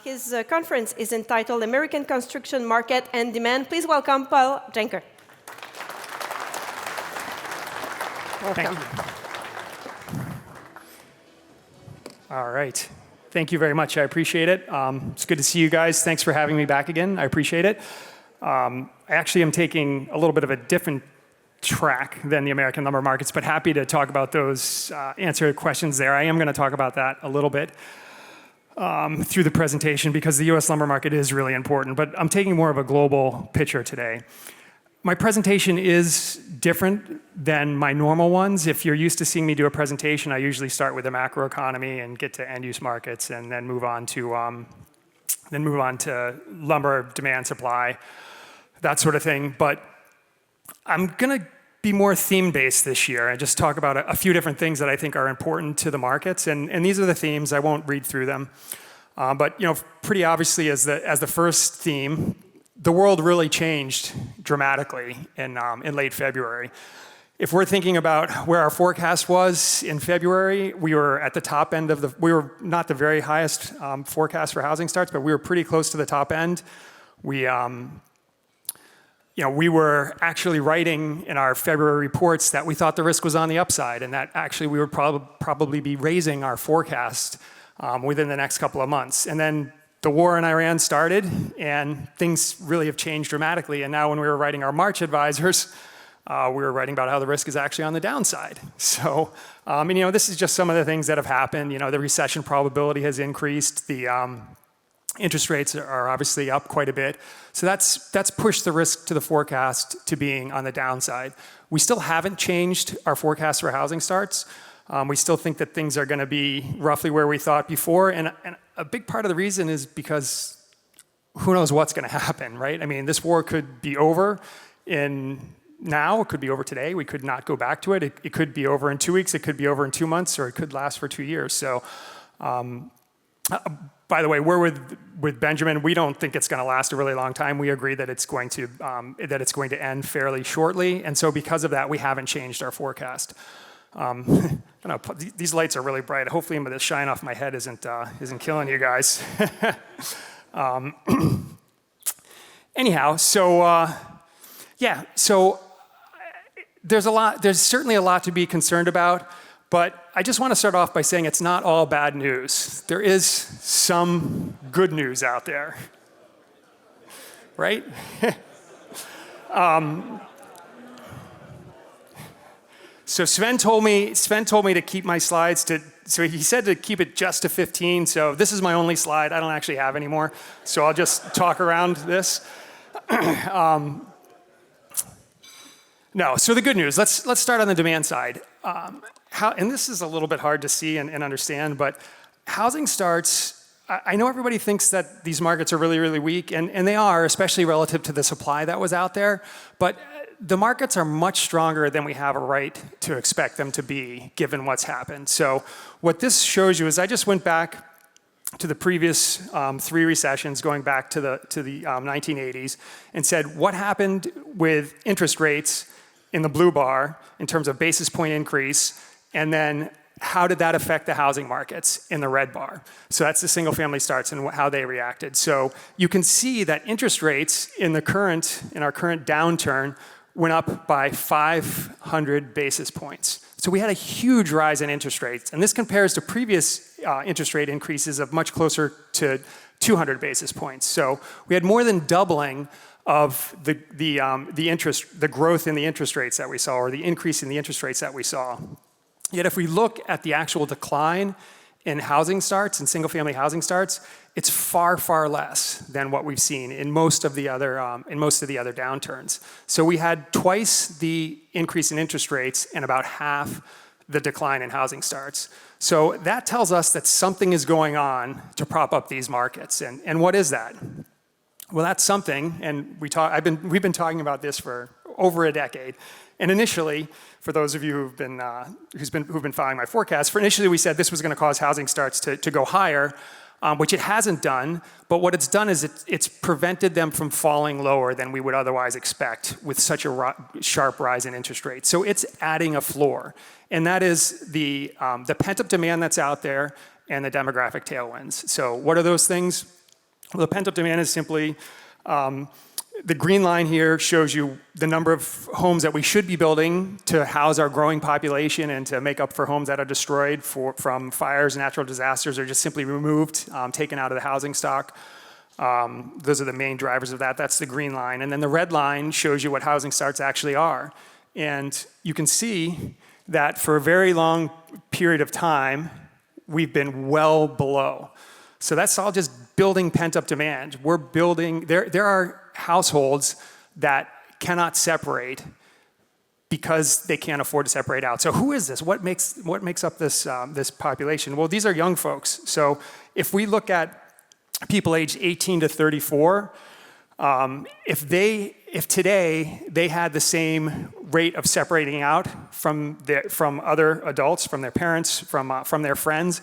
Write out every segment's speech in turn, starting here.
His conference is entitled American Construction Market and Demand. Please welcome Paul Jannke. Welcome. Thank you. All right. Thank you very much. I appreciate it. It's good to see you guys. Thanks for having me back again. I appreciate it. I actually am taking a little bit of a different track than the American lumber markets, but happy to talk about those, answer questions there. I am going to talk about that a little bit through the presentation because the US lumber market is really important, but I'm taking more of a global picture today. My presentation is different than my normal ones. If you're used to seeing me do a presentation, I usually start with the macroeconomy and get to end-use markets and then move on to lumber demand, supply, that sort of thing. But I'm gonna be more theme-based this year and just talk about a few different things that I think are important to the markets. And these are the themes. I won't read through them. But pretty obviously as the first theme, the world really changed dramatically in late February. If we're thinking about where our forecast was in February, we were at the top end of we were not the very highest forecast for housing starts, but we were pretty close to the top end. We were actually writing in our February reports that we thought the risk was on the upside and that actually we would probably be raising our forecast within the next couple of months. And then the war in Iran started and things really have changed dramatically. And now when we were writing our March advisors, we were writing about how the risk is actually on the downside. So, this is just some of the things that have happened. The recession probability has increased. The interest rates are obviously up quite a bit. So that's pushed the risk to the forecast to being on the downside. We still haven't changed our forecast for housing starts. We still think that things are going to be roughly where we thought before. And a big part of the reason is because who knows what's going to happen, right? I mean, this war could be over now. It could be over today. We could not go back to it. It could be over in 2 weeks. It could be over in 2 months, or it could last for 2 years. So, by the way, we're with Benjamin. We don't think it's going to last a really long time. We agree that it's going to end fairly shortly. And so because of that, we haven't changed our forecast. I don't know, these lights are really bright. Hopefully the shine off my head isn't killing you guys. Anyhow, so there's certainly a lot to be concerned about, but I just want to start off by saying it's not all bad news. There is some good news out there, right? So Sven told me to keep my slides so he said to keep it just to 15. So this is my only slide. I don't actually have any more. So I'll just talk around this. So the good news, let's start on the demand side. And this is a little bit hard to see and understand, but housing starts, I know everybody thinks that these markets are really, really weak, and they are, especially relative to the supply that was out there. But the markets are much stronger than we have a right to expect them to be, given what's happened. So what this shows you is I just went back to the previous 3 recessions, going back to the 1980s, and said what happened with interest rates in the blue bar in terms of basis point increase, and then how did that affect the housing markets in the red bar? So that's the single family starts and how they reacted. So you can see that interest rates in our current downturn went up by 500 basis points. So we had a huge rise in interest rates, and this compares to previous interest rate increases of much closer to 200 basis points. So we had more than doubling of the growth in the interest rates that we saw, or the increase in the interest rates that we saw. Yet if we look at the actual decline in housing starts, in single-family housing starts, it's far, far less than what we've seen in most of the other downturns. So we had twice the increase in interest rates and about half the decline in housing starts. So that tells us that something is going on to prop up these markets. And what is that? Well, that's something, and we've been talking about this for over a decade. And initially, for those of you who've been following my forecast, initially we said this was going to cause housing starts to go higher, which it hasn't done. But what it's done is it's prevented them from falling lower than we would otherwise expect with such a sharp rise in interest rates. So it's adding a floor. And that is the pent-up demand that's out there, and the demographic tailwinds. So what are those things? Well, the pent-up demand is simply, the green line here shows you the number of homes that we should be building to house our growing population and to make up for homes that are destroyed from fires, natural disasters, or just simply removed, taken out of the housing stock. Those are the main drivers of that. That's the green line. And then the red line shows you what housing starts actually are. And you can see that for a very long period of time, we've been well below. So that's all just building pent-up demand. We're building, there are households that cannot separate because they can't afford to separate out. So who is this? What makes up this, this population? Well, these are young folks. So if we look at people aged 18 to 34, if today they had the same rate of separating out from other adults, from their parents, from their friends,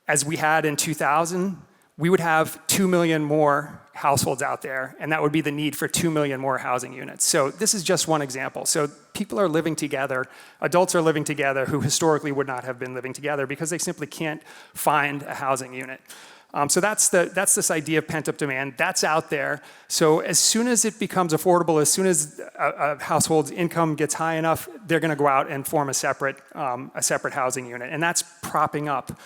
as we had in 2000, we would have 2 million more households out there, and that would be the need for 2 million more housing units. So this is just one example. So people are living together, adults are living together who historically would not have been living together because they simply can't find a housing unit. So that's this idea of pent-up demand. That's out there. So as soon as it becomes affordable, as soon as a household's income gets high enough, they're going to go out and form a separate housing unit, and that's propping up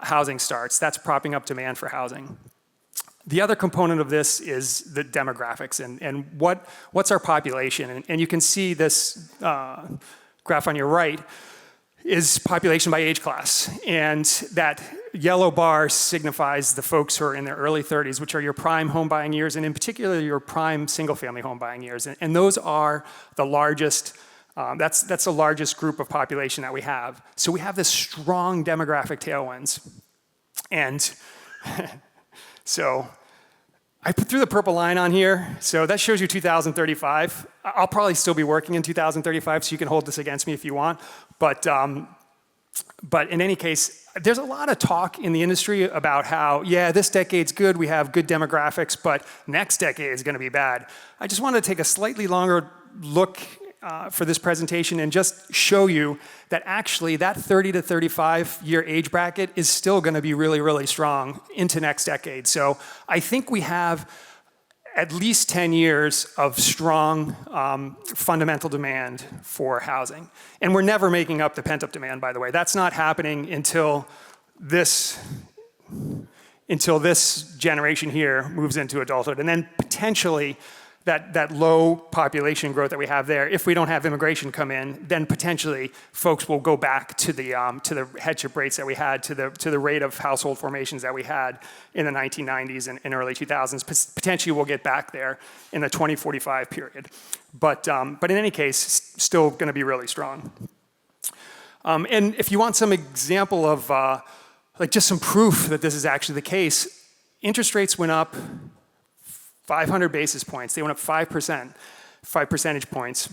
housing starts. That's propping up demand for housing. The other component of this is the demographics and what's our population. And you can see this graph on your right is population by age class. And that yellow bar signifies the folks who are in their early 30s, which are your prime home buying years, and in particular, your prime single-family home buying years. And those are the largest, that's the largest group of population that we have. So we have this strong demographic tailwinds. And so I put through the purple line on here. So that shows you 2035. I'll probably still be working in 2035, so you can hold this against me if you want. But in any case, there's a lot of talk in the industry about how, yeah, this decade's good, we have good demographics, but next decade is going to be bad. I just wanted to take a slightly longer look for this presentation and just show you that actually that 30 to 35 year age bracket is still going to be really, really strong into next decade. So I think we have at least 10 years of strong fundamental demand for housing. And we're never making up the pent-up demand, by the way. That's not happening until this generation here moves into adulthood. And then potentially that low population growth that we have there, if we don't have immigration come in, then potentially folks will go back to the headship rates that we had, to the rate of household formations that we had in the 1990s and early 2000s. Potentially we'll get back there in the 2045 period. But in any case, still going to be really strong. And if you want some example of like just some proof that this is actually the case, interest rates went up 500 basis points. They went up 5 percentage points.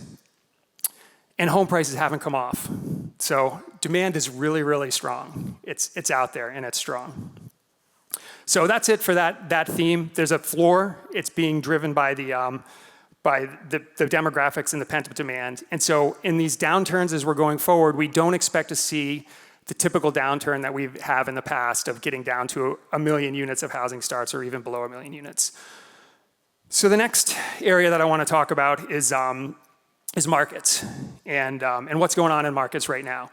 And home prices haven't come off. So demand is really, really strong. It's out there and it's strong. So that's it for that theme. There's a floor. It's being driven by the demographics and the pent-up demand. And so in these downturns as we're going forward, we don't expect to see the typical downturn that we have in the past of getting down to 1 million units of housing starts or even below 1 million units. So the next area that I want to talk about is markets and what's going on in markets right now.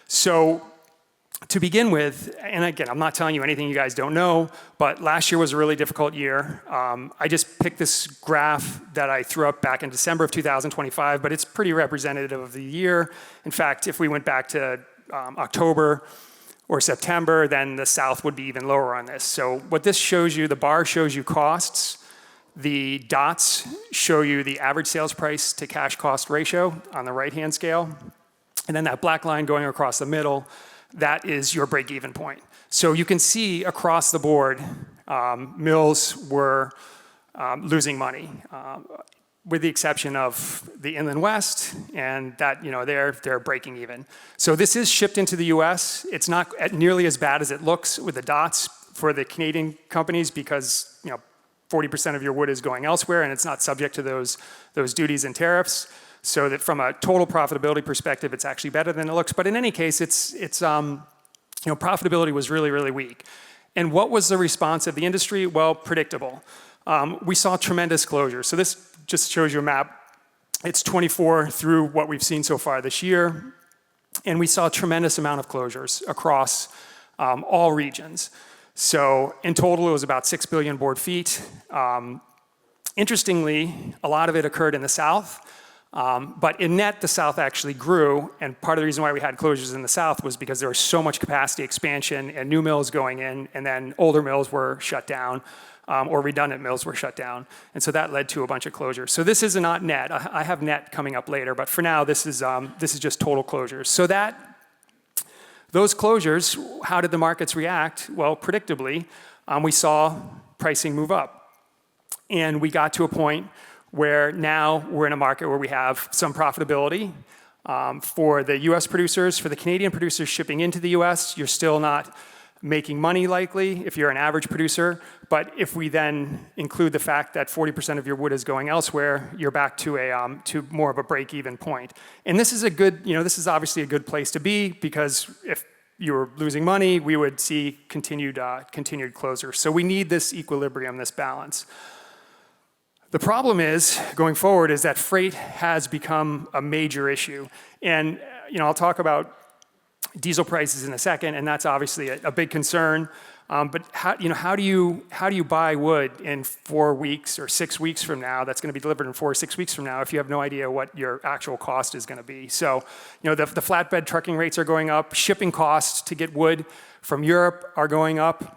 So to begin with, and again, I'm not telling you anything you guys don't know, but last year was a really difficult year. I just picked this graph that I threw up back in December of 2025, but it's pretty representative of the year. In fact, if we went back to October or September, then the South would be even lower on this. So what this shows you, the bar shows you costs. The dots show you the average sales price to cash cost ratio on the right-hand scale. And then that black line going across the middle, that is your break-even point. So you can see across the board, mills were losing money, with the exception of the Inland West, and that, they're breaking even. So this is shipped into the US. It's not nearly as bad as it looks with the dots for the Canadian companies because, 40% of your wood is going elsewhere and it's not subject to those duties and tariffs. So that from a total profitability perspective, it's actually better than it looks. But in any case, it's profitability was really, really weak. And what was the response of the industry? Well, predictable. We saw tremendous closures. So this just shows you a map. It's 24 through what we've seen so far this year. And we saw a tremendous amount of closures across all regions. So in total, it was about 6 billion board feet. Interestingly, a lot of it occurred in the South. But in net, the South actually grew, and part of the reason why we had closures in the South was because there was so much capacity expansion and new mills going in, and then older mills were shut down, or redundant mills were shut down, and so that led to a bunch of closures. So this is not net. I have net coming up later, but for now, this is just total closures. So those closures, how did the markets react? Well, predictably, we saw pricing move up, and we got to a point where now we're in a market where we have some profitability. For the US producers, for the Canadian producers shipping into the US, you're still not making money likely if you're an average producer. But if we then include the fact that 40% of your wood is going elsewhere, you're back to to more of a break-even point. And this is a good, this is obviously a good place to be, because if you were losing money, we would see continued closures. So we need this equilibrium, this balance. The problem is, going forward, is that freight has become a major issue. And I'll talk about diesel prices in a second, and that's obviously a big concern. But how do you buy wood in 4 weeks or 6 weeks from now that's going to be delivered in 4 or 6 weeks from now if you have no idea what your actual cost is going to be? So the flatbed trucking rates are going up. Shipping costs to get wood from Europe are going up.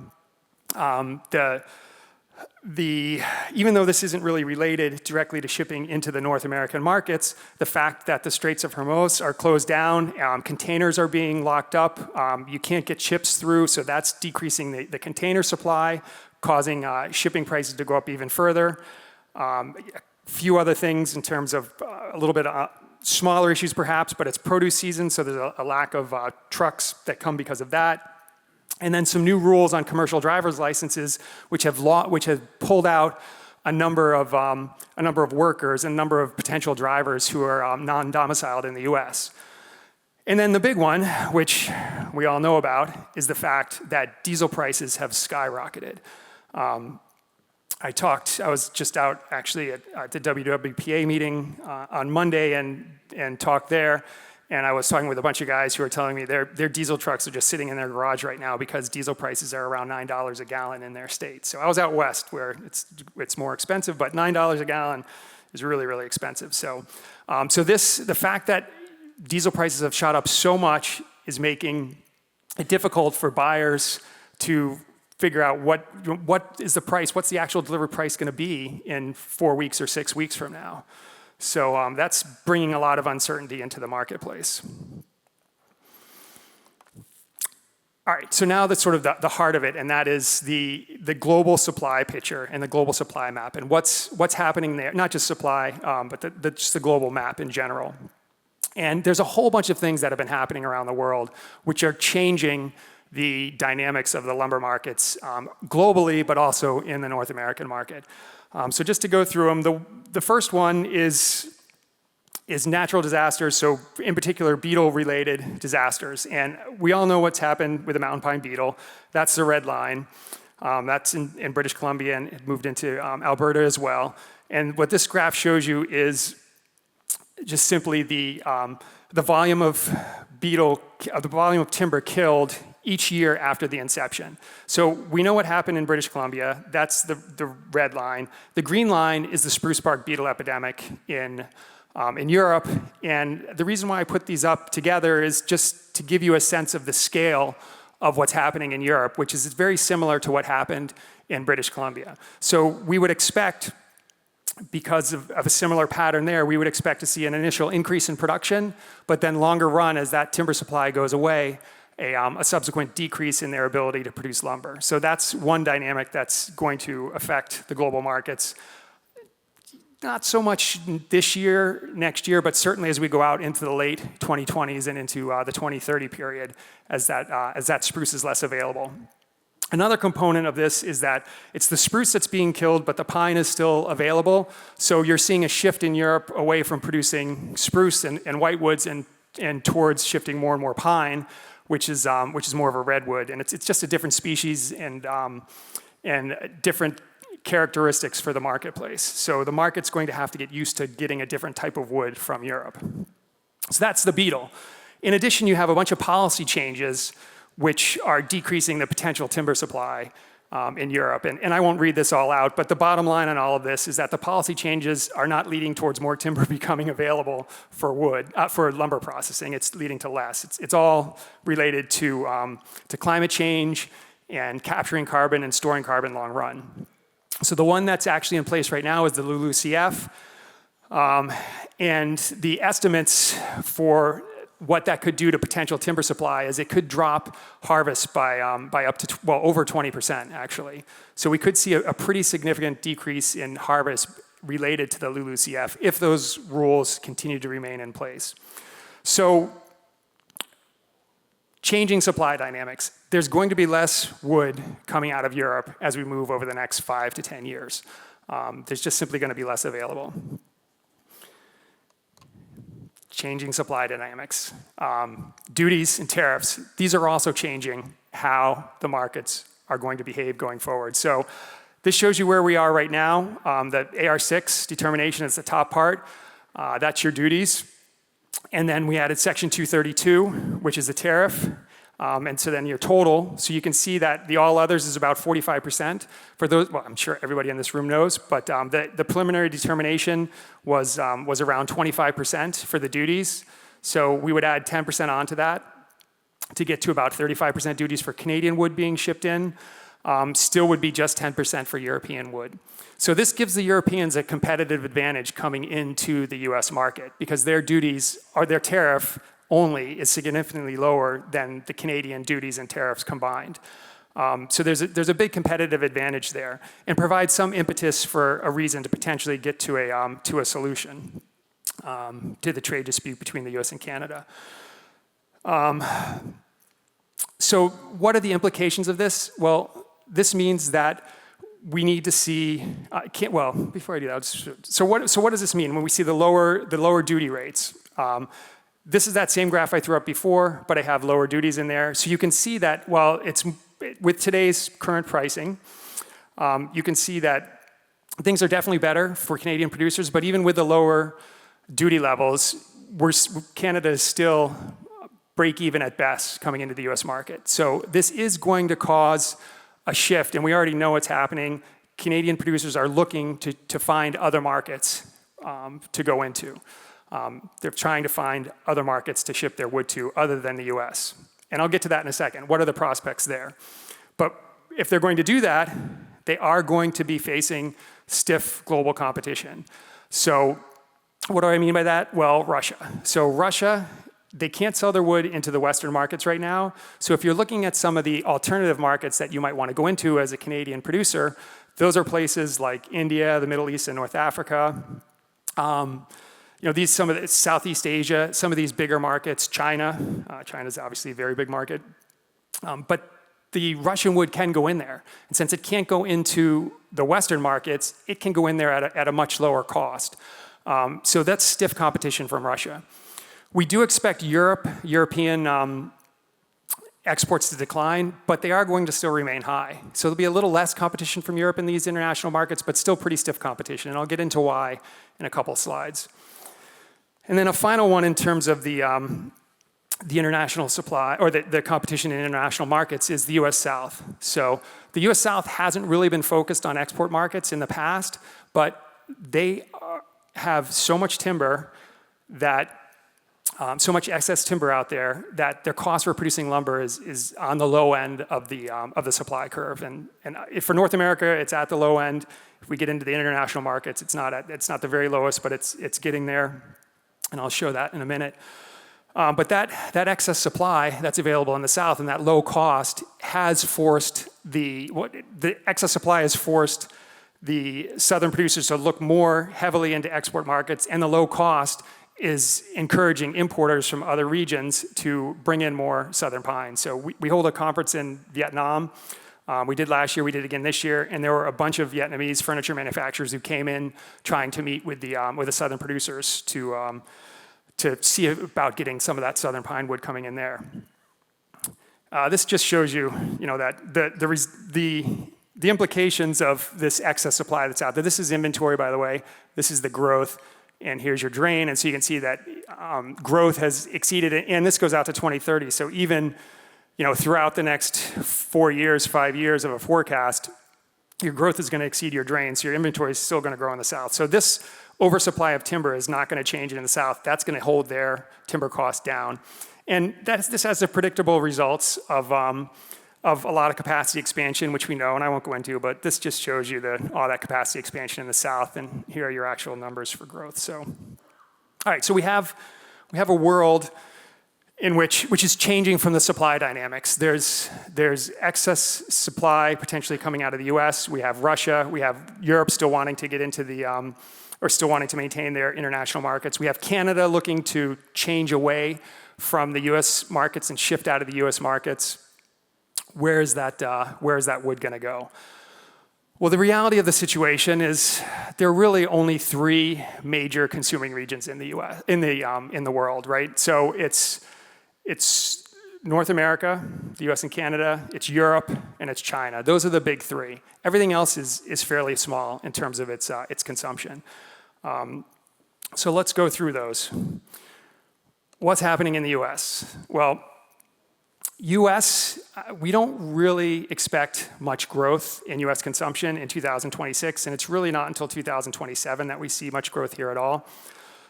Even though this isn't really related directly to shipping into the North American markets, the fact that the Straits of Hormuz are closed down, containers are being locked up, you can't get ships through, so that's decreasing the container supply, causing shipping prices to go up even further. A few other things in terms of a little bit smaller issues perhaps, but it's produce season, so there's a lack of trucks that come because of that. And then some new rules on commercial driver's licenses, which have pulled out a number of workers and a number of potential drivers who are non-domiciled in the U.S. And then the big one, which we all know about, is the fact that diesel prices have skyrocketed. I was just out actually at the WWPA meeting on Monday and talked there. And I was talking with a bunch of guys who were telling me their diesel trucks are just sitting in their garage right now because diesel prices are around $9 a gallon in their state. So I was out west where it's more expensive, but $9 a gallon is really, really expensive. So, the fact that diesel prices have shot up so much is making it difficult for buyers to figure out what is the price, what's the actual delivered price going to be in 4 weeks or 6 weeks from now. So that's bringing a lot of uncertainty into the marketplace. All right, so now that's sort of the heart of it, and that is the global supply picture and the global supply map, and what's happening there, not just supply, but just the global map in general. And there's a whole bunch of things that have been happening around the world which are changing the dynamics of the lumber markets globally, but also in the North American market. So just to go through them, the first one is natural disasters, so in particular beetle-related disasters. And we all know what's happened with the mountain pine beetle. That's the red line. That's in British Columbia, and it moved into Alberta as well. And what this graph shows you is just simply the volume of timber killed each year after the inception. So we know what happened in British Columbia. That's the red line. The green line is the spruce bark beetle epidemic in Europe. And the reason why I put these up together is just to give you a sense of the scale of what's happening in Europe, which is very similar to what happened in British Columbia. So we would expect, because of a similar pattern there, we would expect to see an initial increase in production, but then longer run, as that timber supply goes away, a subsequent decrease in their ability to produce lumber. So that's one dynamic that's going to affect the global markets. Not so much this year, next year, but certainly as we go out into the late 2020s and into the 2030 period, as that spruce is less available. Another component of this is that it's the spruce that's being killed, but the pine is still available. So you're seeing a shift in Europe away from producing spruce and whitewoods and towards shifting more and more pine, which is more of a redwood, and it's just a different species and different characteristics for the marketplace. So the market's going to have to get used to getting a different type of wood from Europe. So that's the beetle. In addition, you have a bunch of policy changes which are decreasing the potential timber supply in Europe. And I won't read this all out, but the bottom line on all of this is that the policy changes are not leading towards more timber becoming available for wood, for lumber processing. It's leading to less. It's all related to climate change and capturing carbon and storing carbon long run. So the one that's actually in place right now is the LULUCF. And the estimates for what that could do to potential timber supply is it could drop harvest by up to, over 20%, actually. So we could see a pretty significant decrease in harvest related to the LULUCF if those rules continue to remain in place. So changing supply dynamics. There's going to be less wood coming out of Europe as we move over the next 5 to 10 years. There's just simply going to be less available. Changing supply dynamics. Duties and tariffs, these are also changing how the markets are going to behave going forward. So this shows you where we are right now. The AR6 determination is the top part. That's your duties. And then we added Section 232, which is the tariff. And so then your total, so you can see that the all others is about 45%. For those, well, I'm sure everybody in this room knows, but the preliminary determination was around 25% for the duties. So we would add 10% onto that to get to about 35% duties for Canadian wood being shipped in. Still would be just 10% for European wood. So this gives the Europeans a competitive advantage coming into the US market because their duties, or their tariff only, is significantly lower than the Canadian duties and tariffs combined. So there's a big competitive advantage there and provides some impetus for a reason to potentially get to a solution to the trade dispute between the US and Canada. So what are the implications of this? Well, this means that we need to see, before I do that, so what does this mean when we see the lower duty rates? This is that same graph I threw up before, but I have lower duties in there. So you can see that, well, it's with today's current pricing, you can see that things are definitely better for Canadian producers, but even with the lower duty levels, Canada is still break even at best coming into the US market. So this is going to cause a shift, and we already know what's happening. Canadian producers are looking to find other markets to go into. They're trying to find other markets to ship their wood to other than the US. And I'll get to that in a second. What are the prospects there? But if they're going to do that, they are going to be facing stiff global competition. So what do I mean by that? Well, Russia. So Russia, they can't sell their wood into the Western markets right now. So if you're looking at some of the alternative markets that you might want to go into as a Canadian producer, those are places like India, the Middle East, and North Africa. Some of the Southeast Asia, some of these bigger markets, China. China's obviously a very big market. But the Russian wood can go in there. And since it can't go into the Western markets, it can go in there at a much lower cost. So that's stiff competition from Russia. We do expect European exports to decline, but they are going to still remain high. So there'll be a little less competition from Europe in these international markets, but still pretty stiff competition. And I'll get into why in a couple slides. And then a final one in terms of the international supply, or the competition in international markets, is the US South. So the US South hasn't really been focused on export markets in the past, but they have so much timber that, so much excess timber out there that their cost for producing lumber is on the low end of the supply curve. And if for North America, it's at the low end. If we get into the international markets, it's not the very lowest, but it's getting there. And I'll show that in a minute. But that excess supply that's available in the South and that low cost has forced the excess supply has forced the Southern producers to look more heavily into export markets, and the low cost is encouraging importers from other regions to bring in more Southern pine. So we hold a conference in Vietnam. We did last year, we did again this year, and there were a bunch of Vietnamese furniture manufacturers who came in trying to meet with the Southern producers to see about getting some of that Southern pine wood coming in there. This just shows you, that the implications of this excess supply that's out there. This is inventory, by the way. This is the growth, and here's your drain. And so you can see that growth has exceeded it, and this goes out to 2030. So even, throughout the next 4 years, 5 years of a forecast, your growth is going to exceed your drain. So your inventory is still going to grow in the South. So this oversupply of timber is not going to change it in the South. That's going to hold their timber costs down. And this has the predictable results of a lot of capacity expansion, which we know, and I won't go into, but this just shows you all that capacity expansion in the South, and here are your actual numbers for growth. So, all right, so we have a world in which is changing from the supply dynamics. There's excess supply potentially coming out of the U.S. We have Russia. We have Europe still wanting to get into or still wanting to maintain their international markets. We have Canada looking to change away from the U.S. markets and shift out of the U.S. markets. Where is that wood going to go? Well, the reality of the situation is there are really only 3 major consuming regions in the U.S. in the world, right? So it's North America, the U.S. and Canada, it's Europe, and it's China. Those are the big 3. Everything else is fairly small in terms of its consumption. So let's go through those. What's happening in the U.S.? Well, U.S., we don't really expect much growth in U.S. consumption in 2026, and it's really not until 2027 that we see much growth here at all.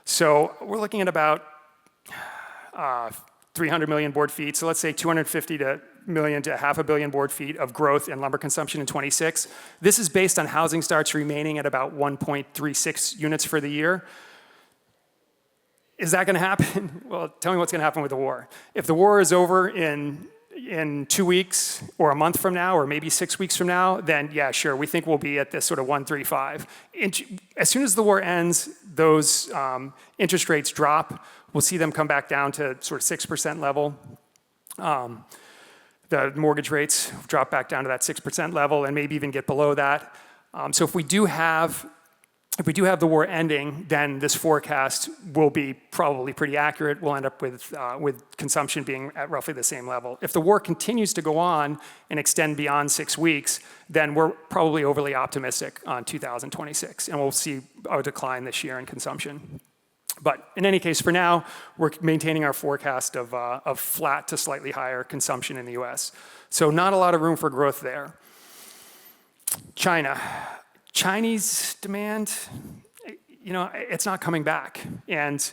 So we're looking at about 300 million board feet. So let's say 250 million to half a billion board feet of growth in lumber consumption in 26. This is based on housing starts remaining at about 1.36 units for the year. Is that going to happen? Well, tell me what's going to happen with the war. If the war is over in 2 weeks or a month from now or maybe 6 weeks from now, then yeah, sure, we think we'll be at this sort of 1.35. As soon as the war ends, those interest rates drop. We'll see them come back down to sort of 6% level. The mortgage rates drop back down to that 6% level and maybe even get below that. So if we do have the war ending, then this forecast will be probably pretty accurate. We'll end up with consumption being at roughly the same level. If the war continues to go on and extend beyond 6 weeks, then we're probably overly optimistic on 2026, and we'll see a decline this year in consumption. But in any case, for now, we're maintaining our forecast of flat to slightly higher consumption in the U.S. So not a lot of room for growth there. China. Chinese demand, it's not coming back. And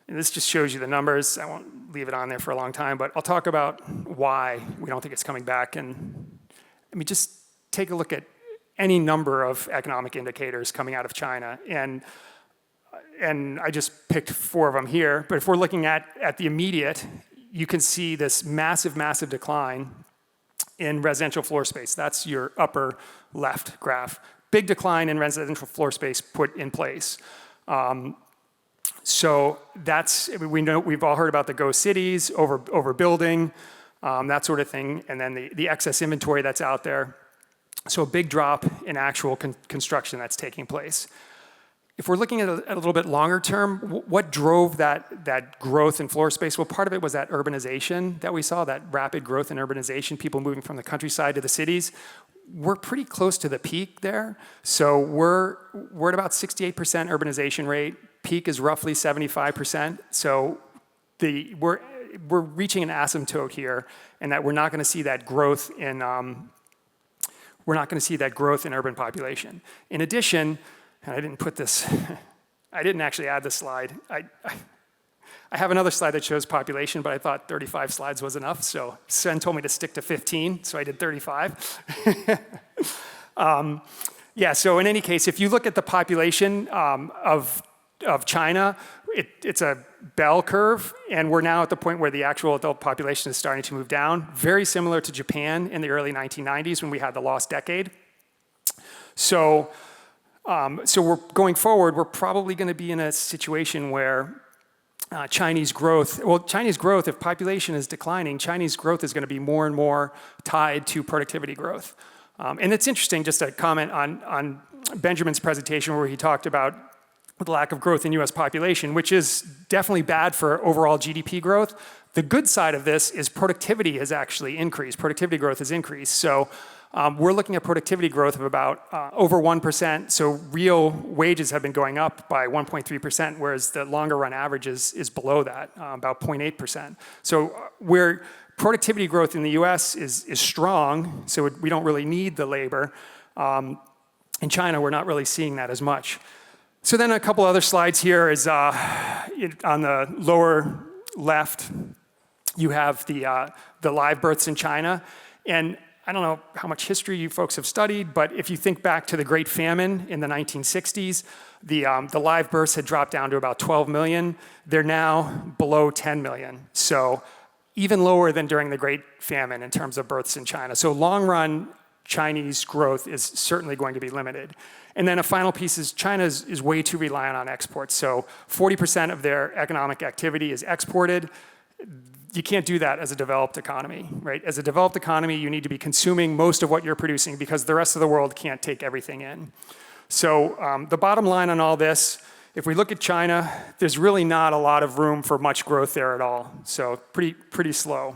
this just shows you the numbers. I won't leave it on there for a long time, but I'll talk about why we don't think it's coming back. And just take a look at any number of economic indicators coming out of China. And I just picked 4 of them here. But if we're looking at the immediate, you can see this massive, massive decline in residential floor space. That's your upper left graph. Big decline in residential floor space put in place. So we've all heard about the ghost cities, overbuilding, that sort of thing, and then the excess inventory that's out there. So a big drop in actual construction that's taking place. If we're looking at a little bit longer term, what drove that growth in floor space? Well, part of it was that urbanization that we saw, that rapid growth in urbanization, people moving from the countryside to the cities. We're pretty close to the peak there. So we're at about 68% urbanization rate. Peak is roughly 75%. So we're reaching an asymptote here, and that we're not going to see that growth in urban population. In addition, and I didn't put this, I didn't actually add this slide. I have another slide that shows population, but I thought 35 slides was enough, so Sven told me to stick to 15, so I did 35. So in any case, if you look at the population of China, it's a bell curve, and we're now at the point where the actual adult population is starting to move down, very similar to Japan in the early 1990s when we had the lost decade. So we're going forward, we're probably going to be in a situation where Chinese growth, if population is declining, Chinese growth is going to be more and more tied to productivity growth. And it's interesting, just a comment on Benjamin's presentation where he talked about the lack of growth in US population, which is definitely bad for overall GDP growth. The good side of this is productivity has actually increased. Productivity growth has increased. So we're looking at productivity growth of about over 1%. So real wages have been going up by 1.3%, whereas the longer run average is below that, about 0.8%. So productivity growth in the US is strong, so we don't really need the labor. In China, we're not really seeing that as much. So then a couple other slides here is on the lower left, you have the live births in China. And I don't know how much history you folks have studied, but if you think back to the Great Famine in the 1960s, the live births had dropped down to about 12 million. They're now below 10 million. So even lower than during the Great Famine in terms of births in China. So long run, Chinese growth is certainly going to be limited. And then a final piece is China is way too reliant on exports. So 40% of their economic activity is exported. You can't do that as a developed economy, right? As a developed economy, you need to be consuming most of what you're producing because the rest of the world can't take everything in. So the bottom line on all this, if we look at China, there's really not a lot of room for much growth there at all. So pretty slow.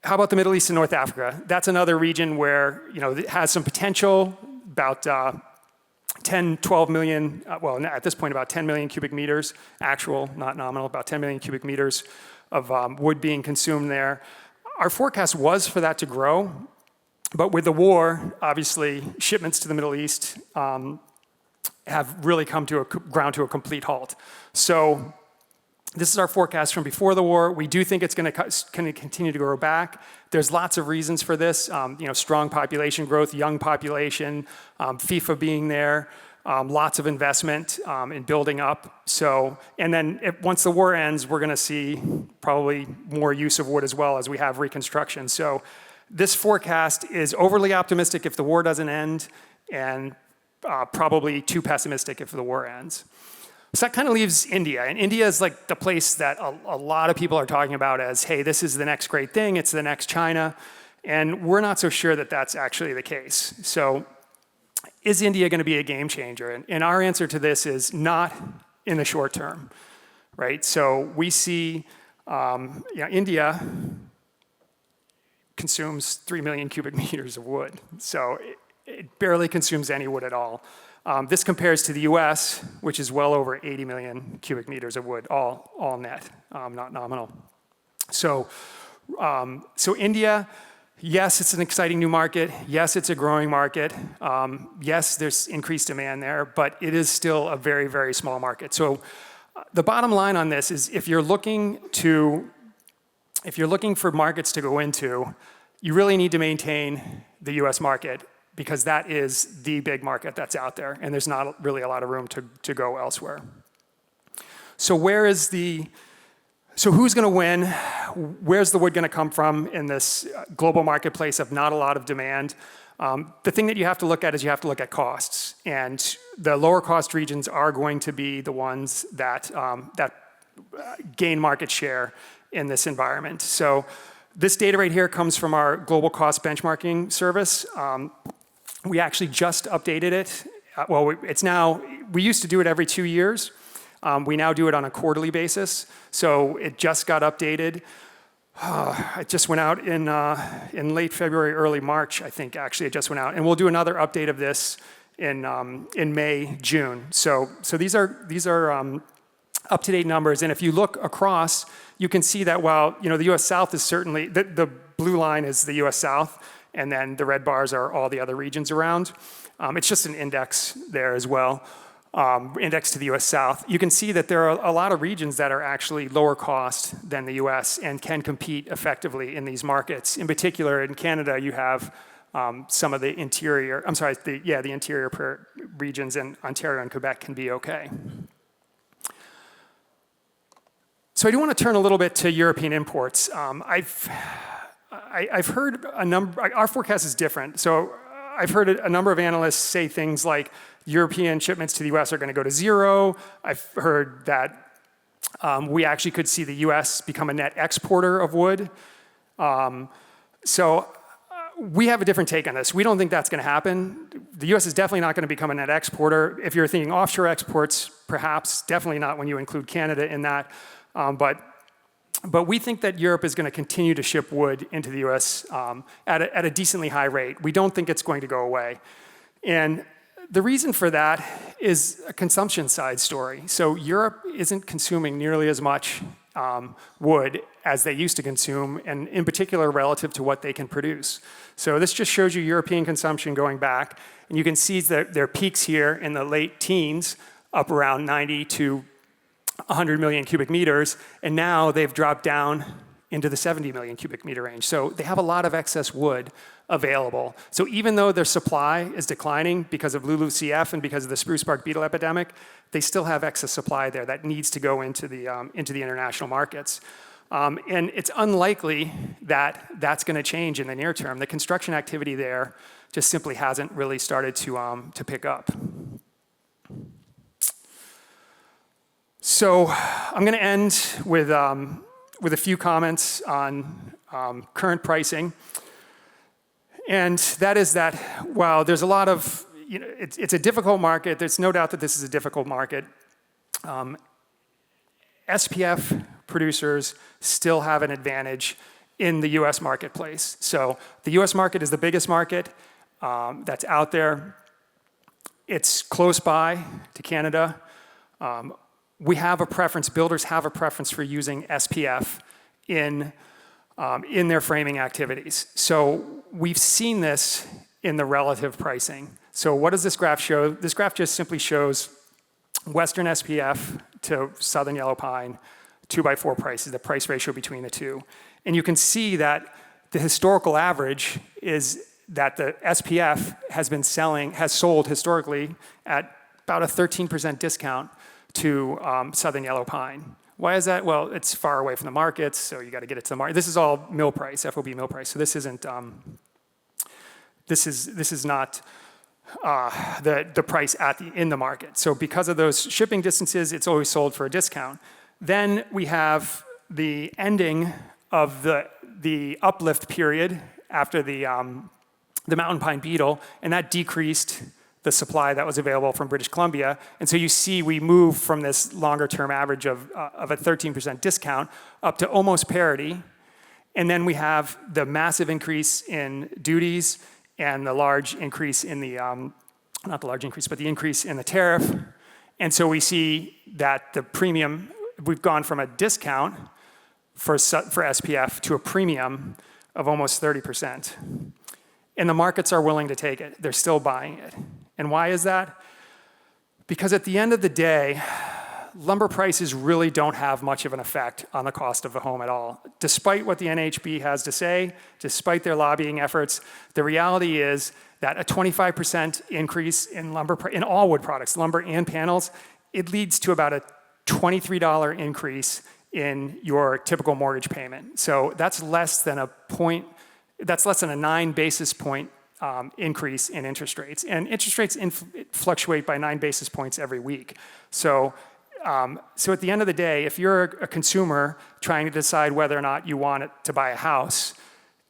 How about the Middle East and North Africa? That's another region where it has some potential, about 10, 12 million, well, at this point, about 10 million cubic meters, actual, not nominal, about 10 million cubic meters of wood being consumed there. Our forecast was for that to grow, but with the war, obviously, shipments to the Middle East have really come to ground to a complete halt. So this is our forecast from before the war. We do think it's going to continue to grow back. There's lots of reasons for this. Strong population growth, young population, FIFA being there, lots of investment in building up. So, and then once the war ends, we're going to see probably more use of wood as well as we have reconstruction. So this forecast is overly optimistic if the war doesn't end, and probably too pessimistic if the war ends. So that kind of leaves India. And India is like the place that a lot of people are talking about as, hey, this is the next great thing. It's the next China. And we're not so sure that that's actually the case. So is India going to be a game changer? And our answer to this is not in the short term, right? So we see India consumes 3 million cubic meters of wood. So it barely consumes any wood at all. This compares to the US, which is well over 80 million cubic meters of wood, all net, not nominal. So India, yes, it's an exciting new market. Yes, it's a growing market. Yes, there's increased demand there, but it is still a very, very small market. So the bottom line on this is if you're looking for markets to go into, you really need to maintain the US market, because that is the big market that's out there, and there's not really a lot of room to go elsewhere. So who's going to win? Where's the wood going to come from in this global marketplace of not a lot of demand? The thing that you have to look at is you have to look at costs, and the lower cost regions are going to be the ones that gain market share in this environment. So this data right here comes from our global cost benchmarking service. We actually just updated it. We used to do it every 2 years. We now do it on a quarterly basis. So it just got updated. It just went out in late February, early March, I think, actually, it just went out. And we'll do another update of this in May, June. So these are up-to-date numbers. And if you look across, you can see that while the U.S. South is certainly, the blue line is the U.S. South, and then the red bars are all the other regions around. It's just an index there as well, index to the US South. You can see that there are a lot of regions that are actually lower cost than the US and can compete effectively in these markets. In particular, in Canada, you have some of the interior, the interior regions, and Ontario and Quebec can be okay. So I do want to turn a little bit to European imports. I've heard a number, our forecast is different. So I've heard a number of analysts say things like European shipments to the US are going to go to zero. I've heard that we actually could see the US become a net exporter of wood. We have a different take on this. We don't think that's going to happen. The US is definitely not going to become a net exporter. If you're thinking offshore exports, perhaps, definitely not when you include Canada in that. But But we think that Europe is going to continue to ship wood into the US at a decently high rate. We don't think it's going to go away. And the reason for that is a consumption side story. So Europe isn't consuming nearly as much wood as they used to consume, and in particular relative to what they can produce. So this just shows you European consumption going back, and you can see that their peaks here in the late teens, up around 90 to 100 million cubic meters, and now they've dropped down into the 70 million cubic meter range. So they have a lot of excess wood available. So even though their supply is declining because of LULUCF and because of the spruce bark beetle epidemic, they still have excess supply there that needs to go into the international markets. And it's unlikely that that's going to change in the near term. The construction activity there just simply hasn't really started to pick up. So I'm going to end with a few comments on current pricing. And that is that while there's a lot of, it's a difficult market, there's no doubt that this is a difficult market. SPF producers still have an advantage in the US marketplace. So the US market is the biggest market that's out there. It's close by to Canada. We have a preference, builders have a preference for using SPF in their framing activities. So we've seen this in the relative pricing. So what does this graph show? This graph just simply shows Western SPF to Southern Yellow Pine, 2x4 prices, the price ratio between the two. And you can see that the historical average is that the SPF has sold historically at about a 13% discount to Southern Yellow Pine. Why is that? Well, it's far away from the markets, so you got to get it to the market. This is all mill price, FOB mill price. So this isn't. This is not the price in the market. So because of those shipping distances, it's always sold for a discount. Then we have the ending of the uplift period after the mountain pine beetle, and that decreased the supply that was available from British Columbia. And so you see we move from this longer term average of a 13% discount up to almost parity. And then we have the massive increase in duties and the large increase in the, not the large increase, but the increase in the tariff. And so we see that the premium, we've gone from a discount for SPF to a premium of almost 30%. And the markets are willing to take it. They're still buying it. And why is that? Because at the end of the day, lumber prices really don't have much of an effect on the cost of a home at all. Despite what the NHB has to say, despite their lobbying efforts, the reality is that a 25% increase in in all wood products, lumber and panels, it leads to about a $23 increase in your typical mortgage payment. So that's less than a 9 basis point increase in interest rates. And interest rates fluctuate by 9 basis points every week. So at the end of the day, if you're a consumer trying to decide whether or not you want to buy a house,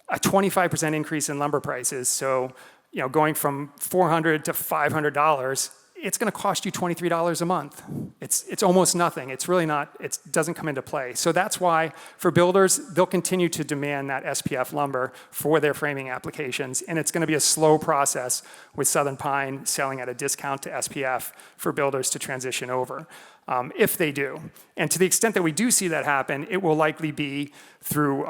a 25% increase in lumber prices, so going from $400 to $500, it's going to cost you $23 a month. It's almost nothing. It's really not, it doesn't come into play. So that's why for builders, they'll continue to demand that SPF lumber for their framing applications. And it's going to be a slow process with Southern Pine selling at a discount to SPF for builders to transition over, if they do. And to the extent that we do see that happen, it will likely be through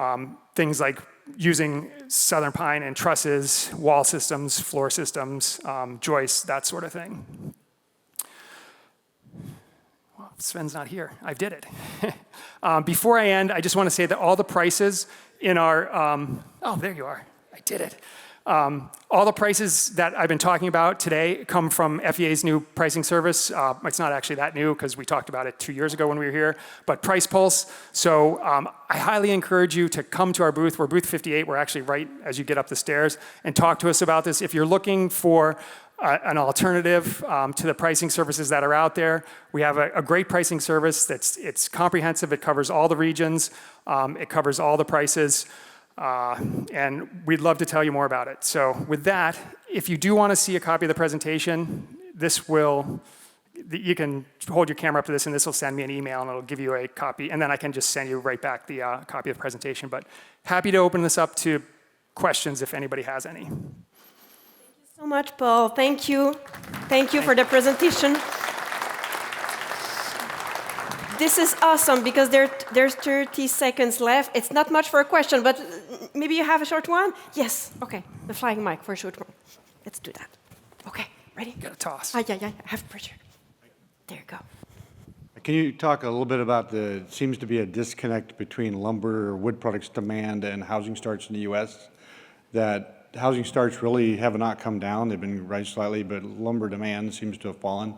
things like using Southern Pine in trusses, wall systems, floor systems, joists, that sort of thing. Well, Sven's not here. I did it. Before I end, I just want to say that all the prices in our, oh, there you are. I did it. All the prices that I've been talking about today come from FEA's new pricing service. It's not actually that new because we talked about it 2 years ago when we were here, but Price Pulse. So I highly encourage you to come to our booth. We're booth 58. We're actually right as you get up the stairs, and talk to us about this. If you're looking for an alternative to the pricing services that are out there, we have a great pricing service it's comprehensive. It covers all the regions. It covers all the prices. And we'd love to tell you more about it. So with that, if you do want to see a copy of the presentation, this will you can hold your camera up to this, and this will send me an email, and it'll give you a copy, and then I can just send you right back the copy of the presentation. But happy to open this up to questions if anybody has any. Thank you so much, Paul. Thank you. Thank you for the presentation. This is awesome because there's 30 seconds left. It's not much for a question, but maybe you have a short one? Yes. Okay. The flying mic for a short one. Let's do that. Okay. Ready? Got a toss. Yeah. Have pressure. There you go. Can you talk a little bit about seems to be a disconnect between lumber or wood products demand and housing starts in the U.S., that housing starts really have not come down. They've been rising slightly, but lumber demand seems to have fallen.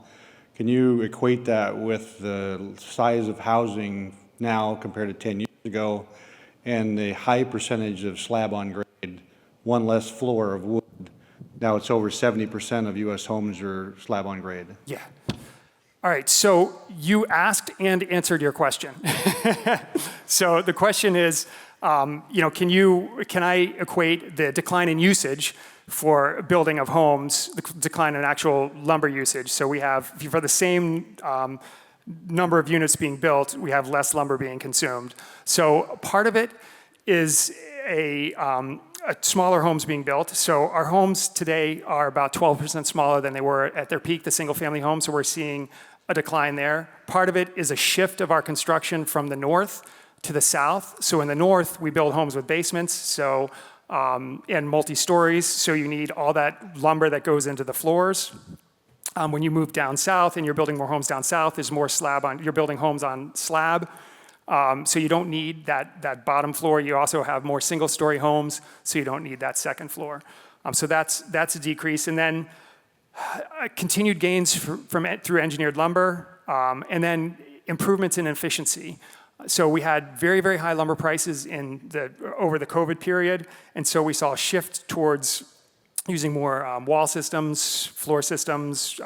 Can you equate that with the size of housing now compared to 10 years ago and the high percentage of slab on grade, one less floor of wood? Now it's over 70% of U.S. homes are slab on grade. Yeah. All right, so you asked and answered your question. So the question is, can I equate the decline in usage for building of homes, the decline in actual lumber usage? So we have, for the same number of units being built, we have less lumber being consumed. So part of it is a smaller homes being built. So our homes today are about 12% smaller than they were at their peak, the single-family homes. So we're seeing a decline there. Part of it is a shift of our construction from the north to the south. So in the north, we build homes with basements, and multi-stories. So you need all that lumber that goes into the floors. When you move down south and you're building more homes down south, there's more you're building homes on slab. So you don't need that bottom floor. You also have more single-story homes, so you don't need that second floor. So that's a decrease. And then continued gains through engineered lumber, and then improvements in efficiency. So we had very, very high lumber prices over the COVID period, and so we saw a shift towards using more wall systems, floor systems,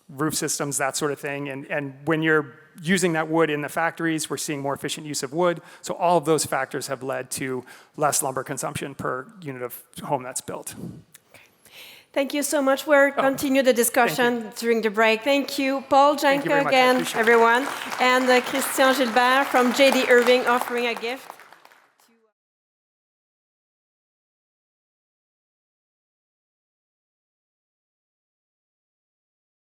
roof systems, that sort of thing. And when you're using that wood in the factories, we're seeing more efficient use of wood. So all of those factors have led to less lumber consumption per unit of home that's built. Thank you so much. We'll continue the discussion during the break. Thank you, Paul, Jannke again, everyone. And Christian Gilbert from JD Irving offering a gift.